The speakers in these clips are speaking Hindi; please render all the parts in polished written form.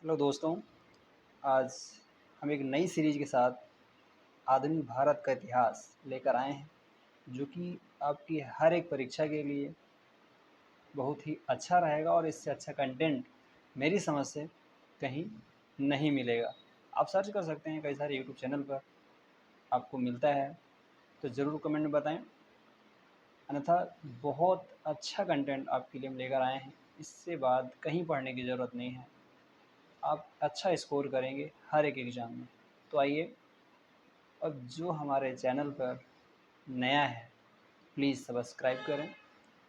हेलो दोस्तों, आज हम एक नई सीरीज़ के साथ आधुनिक भारत का इतिहास लेकर आए हैं, जो कि आपकी हर एक परीक्षा के लिए बहुत ही अच्छा रहेगा और इससे अच्छा कंटेंट मेरी समझ से कहीं नहीं मिलेगा। आप सर्च कर सकते हैं कई सारे यूट्यूब चैनल पर, आपको मिलता है तो ज़रूर कमेंट में बताएं। अन्यथा बहुत अच्छा कंटेंट आपके लिए हम लेकर आए हैं, इससे बाद कहीं पढ़ने की ज़रूरत नहीं है। आप अच्छा स्कोर करेंगे हर एक एग्ज़ाम में। तो आइए, अब जो हमारे चैनल पर नया है प्लीज़ सब्सक्राइब करें,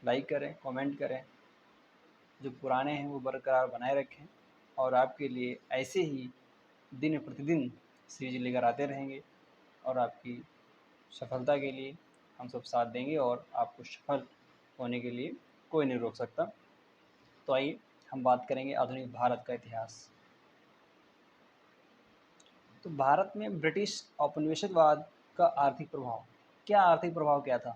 लाइक करें, कमेंट करें। जो पुराने हैं वो बरकरार बनाए रखें और आपके लिए ऐसे ही दिन प्रतिदिन सीरीज लेकर आते रहेंगे और आपकी सफलता के लिए हम सब साथ देंगे और आपको सफल होने के लिए कोई नहीं रोक सकता। तो आइए हम बात करेंगे आधुनिक भारत का इतिहास। तो भारत में ब्रिटिश औपनिवेशवाद का आर्थिक प्रभाव आर्थिक प्रभाव क्या था?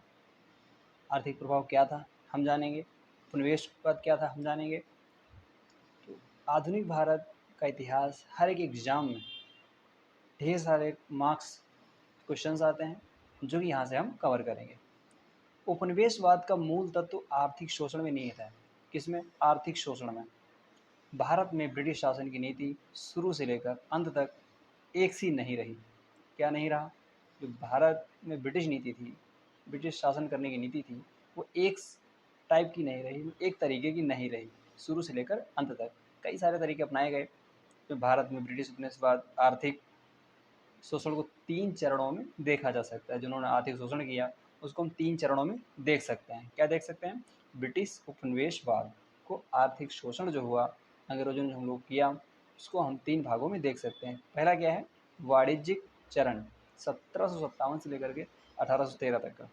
आर्थिक प्रभाव क्या था हम जानेंगे। उपनिवेशवाद क्या था हम जानेंगे। तो आधुनिक भारत का इतिहास हर एक एग्ज़ाम में ढेर सारे मार्क्स क्वेश्चंस आते हैं, जो कि यहाँ से हम कवर करेंगे। उपनिवेशवाद का मूल तत्व आर्थिक शोषण में निहित है। किसमें? आर्थिक शोषण में। भारत में ब्रिटिश शासन की नीति शुरू से लेकर अंत तक एक सी नहीं रही। क्या नहीं रहा? जो भारत में ब्रिटिश नीति थी, ब्रिटिश शासन करने की नीति थी, वो एक टाइप की नहीं रही, एक तरीके की नहीं रही। शुरू से लेकर अंत तक कई सारे तरीके अपनाए गए। तो भारत में ब्रिटिश उपनिवेशवाद आर्थिक शोषण को 3 चरणों में देखा जा सकता है। जिन्होंने आर्थिक शोषण किया उसको हम 3 चरणों में देख सकते हैं। क्या देख सकते हैं? ब्रिटिश उपनिवेशवाद को आर्थिक शोषण जो हुआ अंग्रेजों ने हम लोग किया, उसको हम 3 भागों में देख सकते हैं। पहला क्या है? वाणिज्यिक चरण, 1757 से लेकर के 1813 तक का।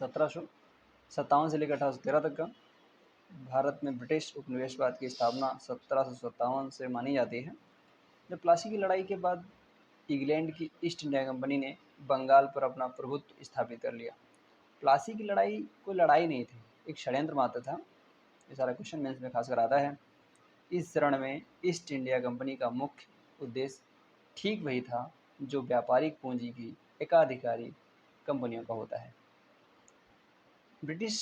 1757 से लेकर 1813 तक का भारत में ब्रिटिश उपनिवेशवाद की स्थापना 1757 से मानी जाती है। जब प्लासी की लड़ाई के बाद इंग्लैंड की ईस्ट इंडिया कंपनी ने बंगाल पर अपना प्रभुत्व स्थापित कर लिया। प्लासी की लड़ाई कोई लड़ाई नहीं थी, एक षड्यंत्र मात्र था। ये सारा क्वेश्चन मेंस में खासकर आता है। इस चरण में ईस्ट इंडिया कंपनी का मुख्य उद्देश्य ठीक वही था जो व्यापारिक पूंजी की एकाधिकारी कंपनियों का होता है। ब्रिटिश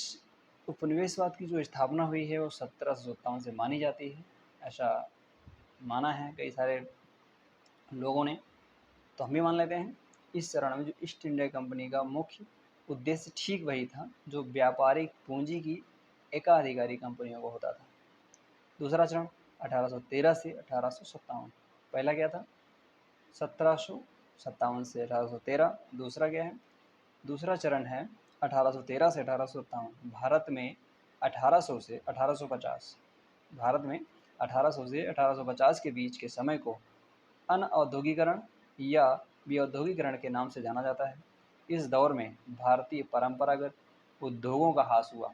उपनिवेशवाद की जो स्थापना हुई है वो 1757 से मानी जाती है, ऐसा माना है कई सारे लोगों ने, तो हम भी मान लेते हैं। इस चरण में जो ईस्ट इंडिया कंपनी का मुख्य उद्देश्य ठीक वही था जो व्यापारिक पूंजी की एकाधिकारी कंपनियों को होता था। दूसरा चरण 1813 से 1857। पहला क्या था? 1757 से 1813। दूसरा क्या है? दूसरा चरण है 1813 से 1857। भारत में 1800 से 1850, भारत में 1800 से 1850 के बीच के समय को अनऔद्योगिकरण या विऔद्योगिकरण के नाम से जाना जाता है। इस दौर में भारतीय परंपरागत उद्योगों का ह्रास हुआ।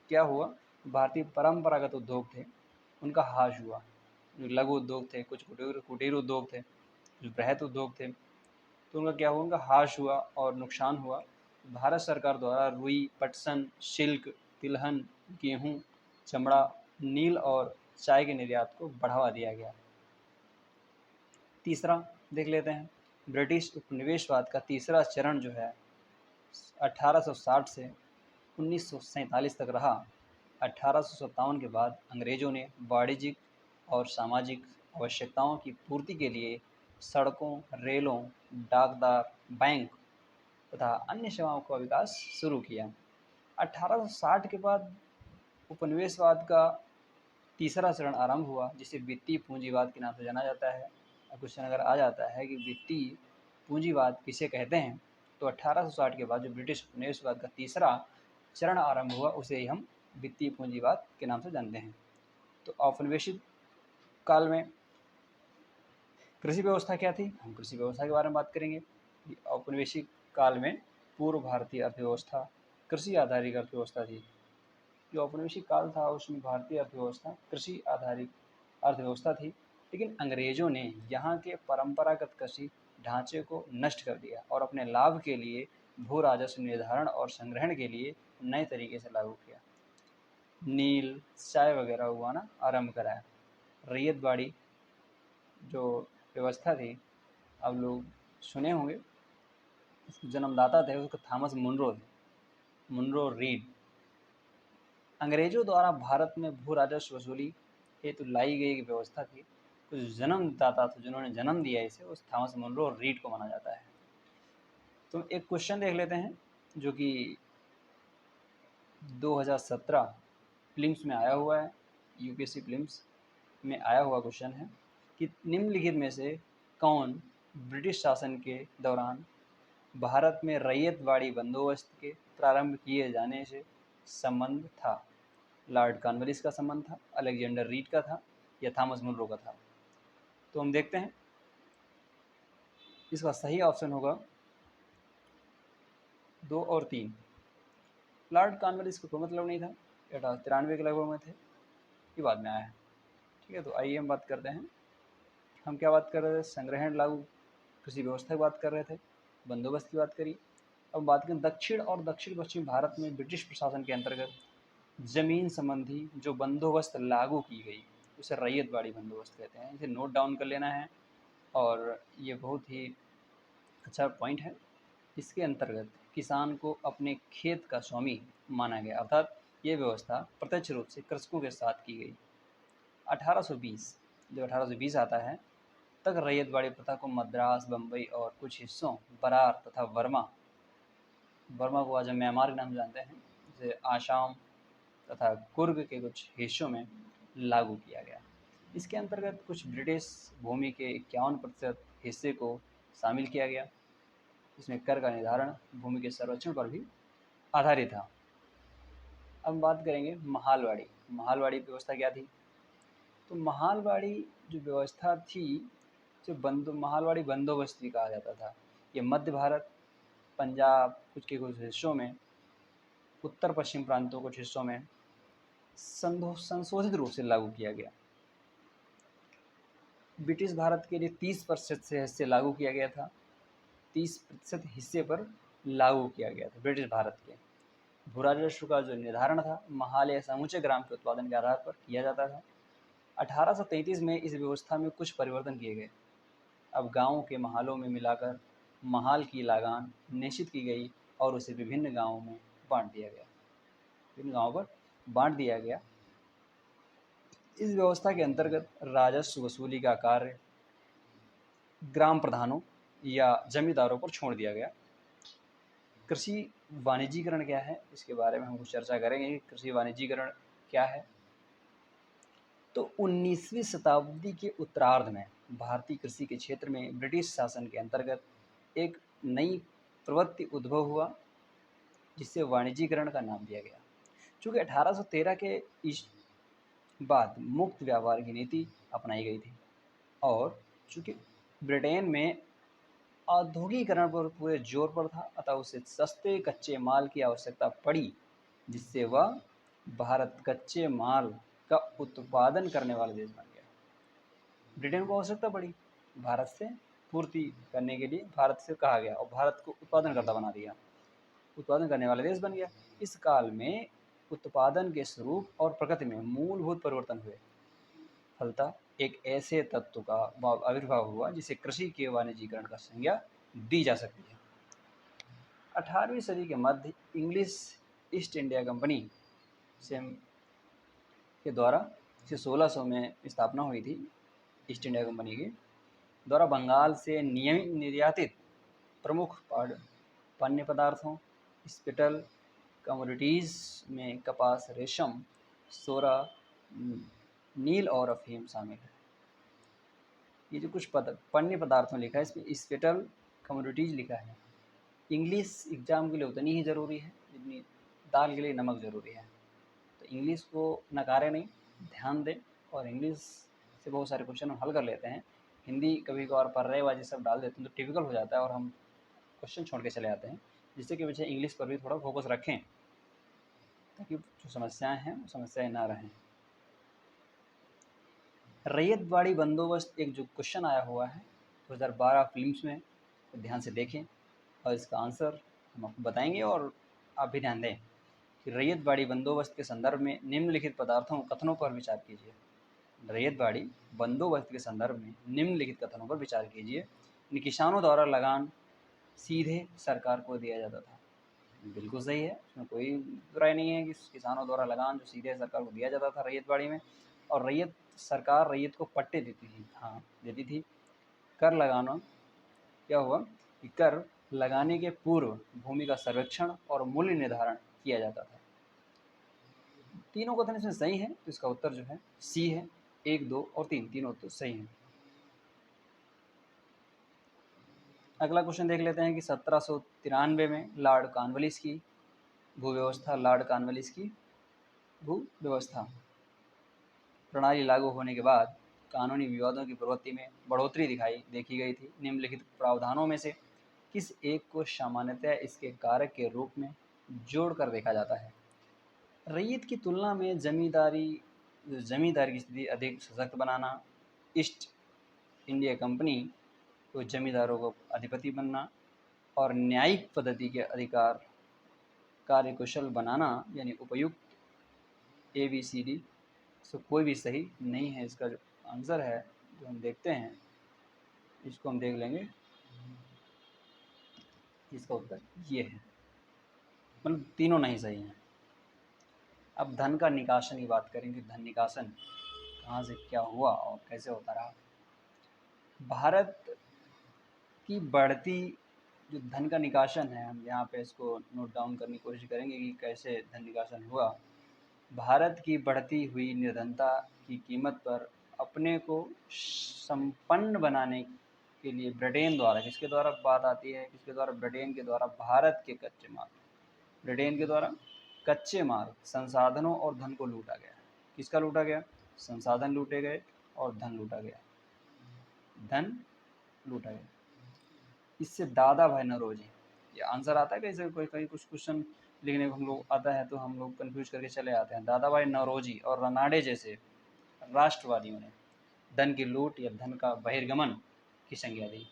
क्या हुआ? भारतीय परंपरागत उद्योग थे उनका ह्रास हुआ। जो लघु उद्योग थे, कुछ कुटीर उद्योग थे, जो बृहत उद्योग थे, तो उनका क्या हुआ? उनका ह्रास हुआ और नुकसान हुआ। भारत सरकार द्वारा रुई, पटसन, सिल्क, तिलहन, गेहूँ, चमड़ा, नील और चाय के निर्यात को बढ़ावा दिया गया। तीसरा देख लेते हैं। ब्रिटिश उपनिवेशवाद का तीसरा चरण जो है 1860 से 1947 तक रहा। 1857 के बाद अंग्रेजों ने वाणिज्यिक और सामाजिक आवश्यकताओं की पूर्ति के लिए सड़कों, रेलों, डाकदार, बैंक तथा अन्य सेवाओं का विकास शुरू किया। 1860 के बाद उपनिवेशवाद का तीसरा चरण आरंभ हुआ, जिसे वित्तीय पूंजीवाद के नाम से जाना जाता है। क्वेश्चन अगर आ जाता है कि वित्तीय पूंजीवाद किसे कहते हैं, तो 1860 के बाद जो ब्रिटिश उपनिवेशवाद का तीसरा चरण आरंभ हुआ उसे ही हम वित्तीय पूंजीवाद के नाम से जानते हैं। तो औपनिवेशिक काल में कृषि व्यवस्था क्या थी? हम कृषि व्यवस्था के बारे में बात करेंगे। औपनिवेशिक काल में पूर्व भारतीय अर्थव्यवस्था कृषि आधारित अर्थव्यवस्था थी। जो औपनिवेशिक काल था उसमें भारतीय अर्थव्यवस्था कृषि आधारित अर्थव्यवस्था थी, लेकिन अंग्रेजों ने यहाँ के परंपरागत कृषि ढांचे को नष्ट कर दिया और अपने लाभ के लिए भू राजस्व निर्धारण और संग्रहण के लिए नए तरीके से लागू किया। नील, चाय वगैरह उगाना आरंभ कराया। रैयतवाड़ी जो व्यवस्था थी, आप लोग सुने होंगे, इसके जन्मदाता थे उसके थॉमस मुनरो थे, मुनरो रीड। अंग्रेजों द्वारा भारत में भू राजस्व वसूली हेतु लाई गई एक व्यवस्था थी। कुछ जन्मदाता थे जिन्होंने जन्म दिया इसे, उस थॉमस मुनरो रीड को माना जाता है। तो एक क्वेश्चन देख लेते हैं जो कि 2017 प्रीलिम्स में आया हुआ है, यूपीएससी प्रीलिम्स में आया हुआ क्वेश्चन है कि निम्नलिखित में से कौन ब्रिटिश शासन के दौरान भारत में रैयतवाड़ी बंदोबस्त के प्रारंभ किए जाने से संबंध था। लॉर्ड कॉर्नवालिस का संबंध था, अलेक्जेंडर रीड का था, या थॉमस मुनरो का था। तो हम देखते हैं, इसका सही ऑप्शन होगा 2 और 3। लॉर्ड कॉर्नवालिस को कोई मतलब नहीं था, 1893 के लगभग में थे, ये बाद में आया है। ठीक है, तो आइए हम बात करते हैं। हम क्या बात कर रहे थे? संग्रहण लागू कृषि व्यवस्था की बात कर रहे थे, बंदोबस्त की बात करी। अब बात करें दक्षिण और दक्षिण पश्चिम भारत में ब्रिटिश प्रशासन के अंतर्गत जमीन संबंधी जो बंदोबस्त लागू की गई उसे रैयतवाड़ी बंदोबस्त कहते हैं। इसे नोट डाउन कर लेना है और ये बहुत ही अच्छा पॉइंट है। इसके अंतर्गत किसान को अपने खेत का स्वामी माना गया, अर्थात ये व्यवस्था प्रत्यक्ष रूप से कृषकों के साथ की गई। 1820, जब 1820 आता है तक रैयतवाड़ी प्रथा को मद्रास, बम्बई और कुछ हिस्सों बरार तथा वर्मा को आज हम म्यांमार के नाम से जानते हैं, जैसे आसाम तथा कुर्ग के कुछ हिस्सों में लागू किया गया। इसके अंतर्गत कुछ ब्रिटिश भूमि के 51% हिस्से को शामिल किया गया। इसमें कर का निर्धारण भूमि के संरक्षण पर भी आधारित था। अब बात करेंगे महालवाड़ी। महालवाड़ी व्यवस्था क्या थी? तो महालवाड़ी जो व्यवस्था थी, जो महालवाड़ी बंदोबस्त भी कहा जाता था। ये मध्य भारत, पंजाब कुछ के कुछ हिस्सों में, उत्तर पश्चिम प्रांतों कुछ हिस्सों में संशोधित रूप से लागू किया गया। ब्रिटिश भारत के लिए 30% से हिस्से लागू किया गया था, 30% हिस्से पर लागू किया गया था ब्रिटिश भारत के। भू राजस्व का जो निर्धारण था महाल या समूचे ग्राम के उत्पादन के आधार पर किया जाता था। 1833 में इस व्यवस्था में कुछ परिवर्तन किए गए। अब गाँव के महालों में मिलाकर महाल की लागान निश्चित की गई और उसे विभिन्न गाँवों में बांट दिया गया, विभिन्न गाँवों पर बांट दिया गया। इस व्यवस्था के अंतर्गत राजस्व वसूली का कार्य ग्राम प्रधानों या जमींदारों पर छोड़ दिया गया। कृषि वाणिज्यीकरण क्या है, इसके बारे में हम कुछ चर्चा करेंगे कि कृषि वाणिज्यीकरण क्या है। तो 19वीं शताब्दी के उत्तरार्ध में भारतीय कृषि के क्षेत्र में ब्रिटिश शासन के अंतर्गत एक नई प्रवृत्ति उद्भव हुआ जिससे वाणिज्यीकरण का नाम दिया गया। चूँकि 1813 के इस बाद मुक्त व्यापार की नीति अपनाई गई थी और चूँकि ब्रिटेन में औद्योगिकरण पर पूरे जोर पर था, अतः उसे सस्ते कच्चे माल की आवश्यकता पड़ी, जिससे वह भारत कच्चे माल का उत्पादन करने वाला देश बन गया। ब्रिटेन को आवश्यकता पड़ी भारत से पूर्ति करने के लिए, भारत से कहा गया और भारत को उत्पादनकर्ता बना दिया, उत्पादन करने वाला देश बन गया। इस काल में उत्पादन के स्वरूप और प्रकृति में मूलभूत परिवर्तन हुए, फलतः एक ऐसे तत्व का आविर्भाव हुआ जिसे कृषि के वाणिज्यीकरण का संज्ञा दी जा सकती है। 18वीं सदी के मध्य इंग्लिश ईस्ट इंडिया कंपनी से के द्वारा, इसे 1600 में स्थापना हुई थी, ईस्ट इंडिया कंपनी के द्वारा बंगाल से नियमित निर्यातित प्रमुख पण्य पदार्थों, स्पिटल कमोडिटीज़ में कपास, रेशम, सोरा, नील और अफीम शामिल है। ये जो कुछ पण्य पदार्थों लिखा है इसमें स्पिटल कमोडिटीज़ लिखा है। इंग्लिश एग्ज़ाम के लिए उतनी ही ज़रूरी है जितनी दाल के लिए नमक ज़रूरी है, तो इंग्लिश को नकारे नहीं, ध्यान दें और इंग्लिश से बहुत सारे क्वेश्चन हम हल कर लेते हैं। हिंदी कभी कभार पर्रेबाजी सब डाल देते हैं तो टिपिकल हो जाता है और हम क्वेश्चन छोड़ के चले जाते हैं, जिससे कि बच्चे इंग्लिश पर भी थोड़ा फोकस रखें ताकि जो समस्याएं हैं वो समस्याएं ना रहें। रैयतवाड़ी बंदोबस्त एक जो क्वेश्चन आया हुआ है 2012 फिल्म्स में, तो ध्यान से देखें और इसका आंसर हम आपको बताएंगे और आप भी ध्यान दें कि रैयतवाड़ी बंदोबस्त के संदर्भ में निम्नलिखित पदार्थों कथनों पर विचार कीजिए। रैयतवाड़ी बंदोबस्त के संदर्भ में निम्नलिखित कथनों पर विचार कीजिए। इन किसानों द्वारा लगान सीधे सरकार को दिया जाता था। बिल्कुल सही है, इसमें कोई बुराई नहीं है कि किसानों द्वारा लगान जो सीधे सरकार को दिया जाता था रैयतवाड़ी में, और सरकार रैयत को पट्टे देती थी, हाँ देती थी। कर लगाना क्या हुआ कि कर लगाने के पूर्व भूमि का सर्वेक्षण और मूल्य निर्धारण किया जाता था। तीनों कथन इसमें सही है, तो इसका उत्तर जो है सी है। 1, 2 और 3 तीनों उत्तर सही हैं। अगला क्वेश्चन देख लेते हैं कि 1793 में लॉर्ड कॉर्नवालिस की भू व्यवस्था प्रणाली लागू होने के बाद कानूनी विवादों की प्रवृत्ति में बढ़ोतरी देखी गई थी। निम्नलिखित प्रावधानों में से किस एक को सामान्यतः इसके कारक के रूप में जोड़कर देखा जाता है? रैयत की तुलना में जमींदारी की स्थिति अधिक सशक्त बनाना, ईस्ट इंडिया कंपनी को जमींदारों को अधिपति बनना, और न्यायिक पद्धति के अधिकार कार्यकुशल बनाना, यानी उपयुक्त ABCD। सो कोई भी सही नहीं है। इसका जो आंसर है जो हम देखते हैं, इसको हम देख लेंगे, इसका उत्तर ये है, मतलब तीनों नहीं सही हैं। अब धन का निकासन की बात करेंगे। धन निकासन कहाँ से क्या हुआ और कैसे होता रहा। भारत की बढ़ती जो धन का निकासन है, हम यहाँ पे इसको नोट डाउन करने की कोशिश करेंगे कि कैसे धन निकासन हुआ। भारत की बढ़ती हुई निर्धनता की कीमत पर अपने को संपन्न बनाने के लिए ब्रिटेन द्वारा, किसके द्वारा बात आती है, किसके द्वारा? ब्रिटेन के द्वारा भारत के कच्चे माल, ब्रिटेन के द्वारा कच्चे माल, संसाधनों और धन को लूटा गया। किसका लूटा गया? संसाधन लूटे गए और धन लूटा गया। धन लूटा गया। इससे दादा भाई नौरोजी, ये आंसर आता है कैसे? कोई कहीं कुछ क्वेश्चन लिखने को हम लोग आता है तो हम लोग कंफ्यूज करके चले आते हैं। दादा भाई नौरोजी और रनाडे जैसे राष्ट्रवादियों ने धन की लूट या धन का बहिर्गमन की संज्ञा दी।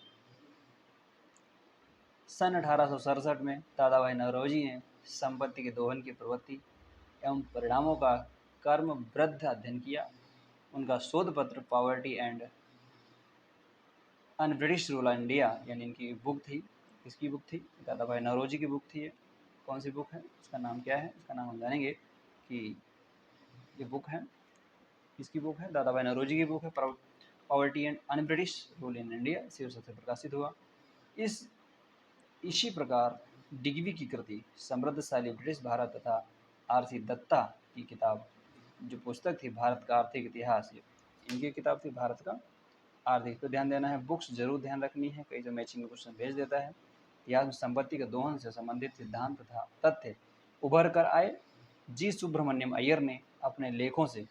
सन 1867 में दादा भाई नौरोजी ने संपत्ति के दोहन की प्रवृत्ति एवं परिणामों का क्रमबद्ध अध्ययन किया। उनका शोध पत्र poverty and un British rule of India, यानी इनकी बुक थी। किसकी बुक थी? दादा भाई नौरोजी की बुक थी। ये कौन सी बुक है? इसका नाम क्या है? इसका नाम हम जानेंगे कि ये बुक है, किसकी बुक है? दादा भाई नौरोजी की बुक है, poverty and un British rule in India, इसी वर्ष से प्रकाशित हुआ। इसी प्रकार डिग्बी की कृति समृद्धशाली ब्रिटिश भारत तथा RC दत्ता की किताब, जो पुस्तक थी भारत का आर्थिक इतिहास, इनकी किताब थी भारत का आर्थिक। तो ध्यान देना है, बुक्स जरूर ध्यान रखनी है, कई जो मैचिंग में क्वेश्चन भेज देता है। इतिहास में संपत्ति के दोहन से संबंधित सिद्धांत तथा तथ्य उभर कर आए। जी सुब्रमण्यम अय्यर ने अपने लेखों से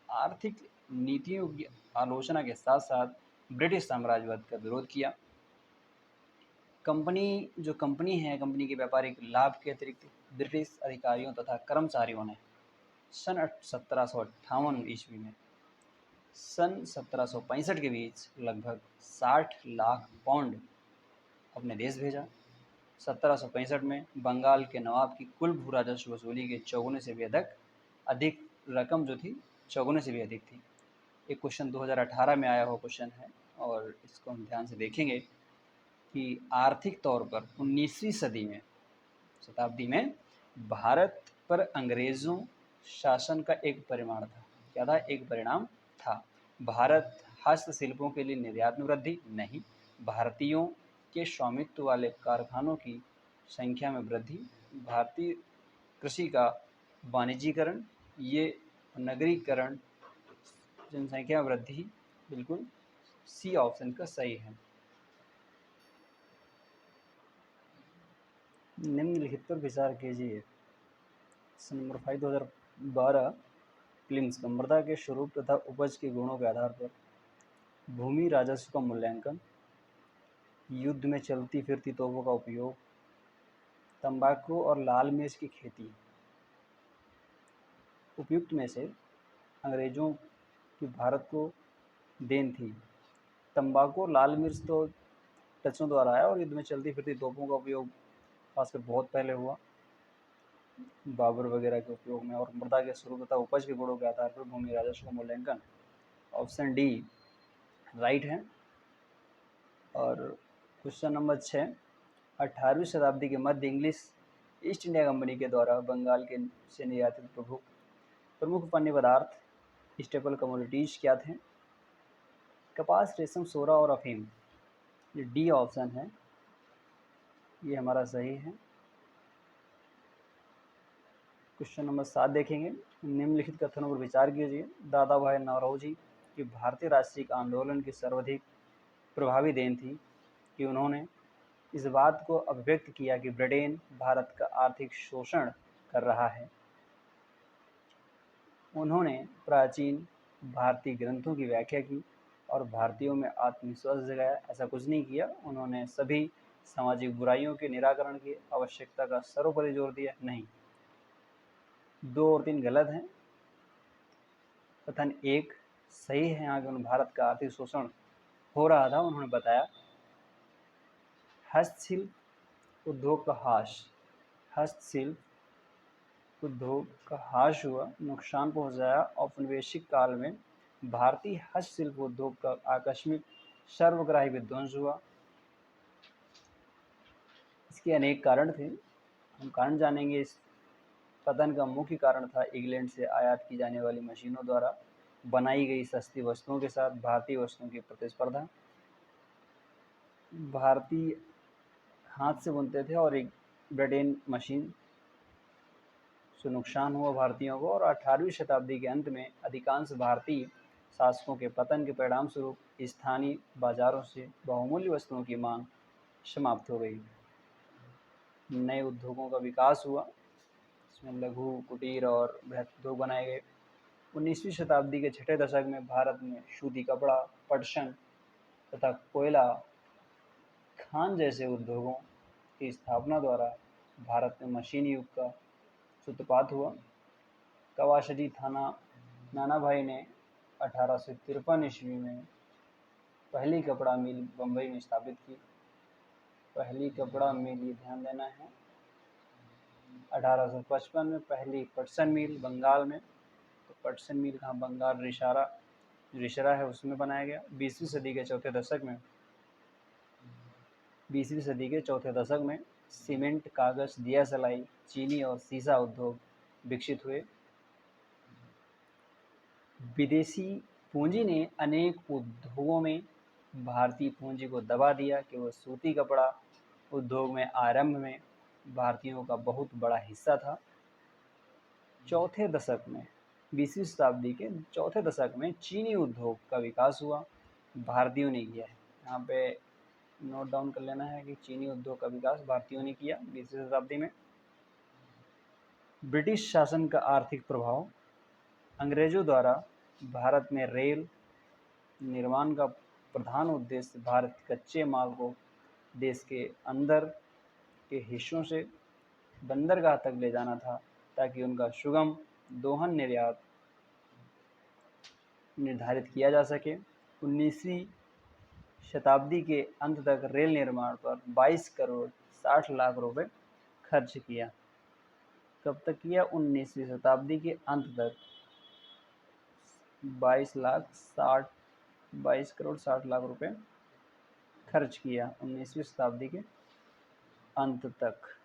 आर्थिक नीतियों की आलोचना के साथ साथ ब्रिटिश साम्राज्यवाद का विरोध किया। कंपनी है, कंपनी के व्यापारिक लाभ के अतिरिक्त ब्रिटिश अधिकारियों तथा कर्मचारियों ने सन 1758 ईस्वी में सन 1765 के बीच लगभग 60 लाख पाउंड अपने देश भेजा। 1765 में बंगाल के नवाब की कुल भू राजस्व वसूली के चौगुने से भी अधिक रकम जो थी, चौगुने से भी अधिक थी। एक क्वेश्चन 2018 में आया हुआ क्वेश्चन है और इसको हम ध्यान से देखेंगे कि आर्थिक तौर पर 19वीं शताब्दी में भारत पर अंग्रेज़ों शासन का एक परिमाण था। क्या था? एक परिणाम था। भारत हस्तशिल्पों के लिए निर्यात में वृद्धि नहीं, भारतीयों के स्वामित्व वाले कारखानों की संख्या में वृद्धि, भारतीय कृषि का वाणिज्यीकरण, ये नगरीकरण, जनसंख्या वृद्धि। बिल्कुल सी ऑप्शन का सही है। निम्नलिखित पर विचार कीजिए। नंबर 5 2012 प्लिम्स का मृदा के स्वरूप तथा उपज के गुणों के आधार पर भूमि राजस्व का मूल्यांकन, युद्ध में चलती फिरती तोपों का उपयोग, तंबाकू और लाल मिर्च की खेती। उपयुक्त में से अंग्रेजों की भारत को देन थी। तंबाकू और लाल मिर्च तो डचों द्वारा आया और युद्ध में चलती फिरती तोपों का उपयोग खासकर बहुत पहले हुआ, बाबर वगैरह के उपयोग में। और मृदा के स्वरूप तथा उपज के गुणों के आधार पर भूमि राजस्व का मूल्यांकन ऑप्शन डी राइट है। और क्वेश्चन नंबर 6, 18वीं शताब्दी के मध्य इंग्लिश ईस्ट इंडिया कंपनी के द्वारा बंगाल के से निर्यातित प्रमुख पण्य पदार्थ स्टेपल कमोडिटीज क्या थे? कपास, रेशम, सोरा और अफीम। ये डी ऑप्शन है, ये हमारा सही है। क्वेश्चन नंबर 7 देखेंगे। निम्नलिखित कथनों पर विचार कीजिए। दादा भाई नौरोजी की भारतीय राष्ट्रीय आंदोलन की सर्वाधिक प्रभावी देन थी कि उन्होंने इस बात को अभिव्यक्त किया कि ब्रिटेन भारत का आर्थिक शोषण कर रहा है। उन्होंने प्राचीन भारतीय ग्रंथों की व्याख्या की और भारतीयों में आत्मविश्वास जगाया। ऐसा कुछ नहीं किया, उन्होंने सभी सामाजिक बुराइयों के निराकरण की आवश्यकता का सर्वोपरि जोर दिया। नहीं, 2 और 3 गलत हैं। कथन 1 सही है। यहाँ के भारत का आर्थिक शोषण हो रहा था, उन्होंने बताया। हस्तशिल्प उद्योग का ह्रास, हस्तशिल्प उद्योग का ह्रास हुआ, नुकसान पहुंचाया। औपनिवेशिक काल में भारतीय हस्तशिल्प उद्योग का आकस्मिक सर्वग्राही विध्वंस हुआ। इसके अनेक कारण थे, हम कारण जानेंगे। इस पतन का मुख्य कारण था इंग्लैंड से आयात की जाने वाली मशीनों द्वारा बनाई गई सस्ती वस्तुओं के साथ भारतीय वस्तुओं की प्रतिस्पर्धा। भारतीय हाथ से बुनते थे और एक ब्रिटेन मशीन से नुकसान हुआ भारतीयों को। और 18वीं शताब्दी के अंत में अधिकांश भारतीय शासकों के पतन के परिणाम स्वरूप स्थानीय बाजारों से बहुमूल्य वस्तुओं की मांग समाप्त हो गई। नए उद्योगों का विकास हुआ, इसमें लघु, कुटीर और बृहत उद्योग बनाए गए। 19वीं शताब्दी के छठे दशक में भारत में सूती कपड़ा, पटसन तथा कोयला खान जैसे उद्योगों की स्थापना द्वारा भारत में मशीन युग का सूत्रपात हुआ। कवाशजी नानाभाई ने 1853 ईस्वी में पहली कपड़ा मिल बम्बई में स्थापित की। पहली कपड़ा मिल, ये ध्यान देना है। 1855 में पहली पटसन मिल बंगाल में, तो पटसन मिल कहाँ? बंगाल, रिशरा है, उसमें बनाया गया। 20वीं सदी के चौथे दशक में सीमेंट, कागज, दिया सलाई, चीनी और सीसा उद्योग विकसित हुए। विदेशी पूंजी ने अनेक उद्योगों में भारतीय पूंजी को दबा दिया कि वह सूती कपड़ा उद्योग में आरंभ में भारतीयों का बहुत बड़ा हिस्सा था। चौथे दशक में, 20वीं शताब्दी के चौथे दशक में चीनी उद्योग का विकास हुआ, भारतीयों ने किया है। यहाँ पे नोट डाउन कर लेना है कि चीनी उद्योग का विकास भारतीयों ने किया 20वीं शताब्दी में। ब्रिटिश शासन का आर्थिक प्रभाव। अंग्रेजों द्वारा भारत में रेल निर्माण का प्रधान उद्देश्य भारत के कच्चे माल को देश के अंदर के हिस्सों से बंदरगाह तक ले जाना था, ताकि उनका सुगम दोहन निर्यात निर्धारित किया जा सके। 19वीं शताब्दी के अंत तक रेल निर्माण पर 22 करोड़ 60 लाख रुपए खर्च किया। कब तक किया? 19वीं शताब्दी के अंत तक 22 करोड़ 60 लाख रुपए खर्च किया 19वीं शताब्दी के अंत तक।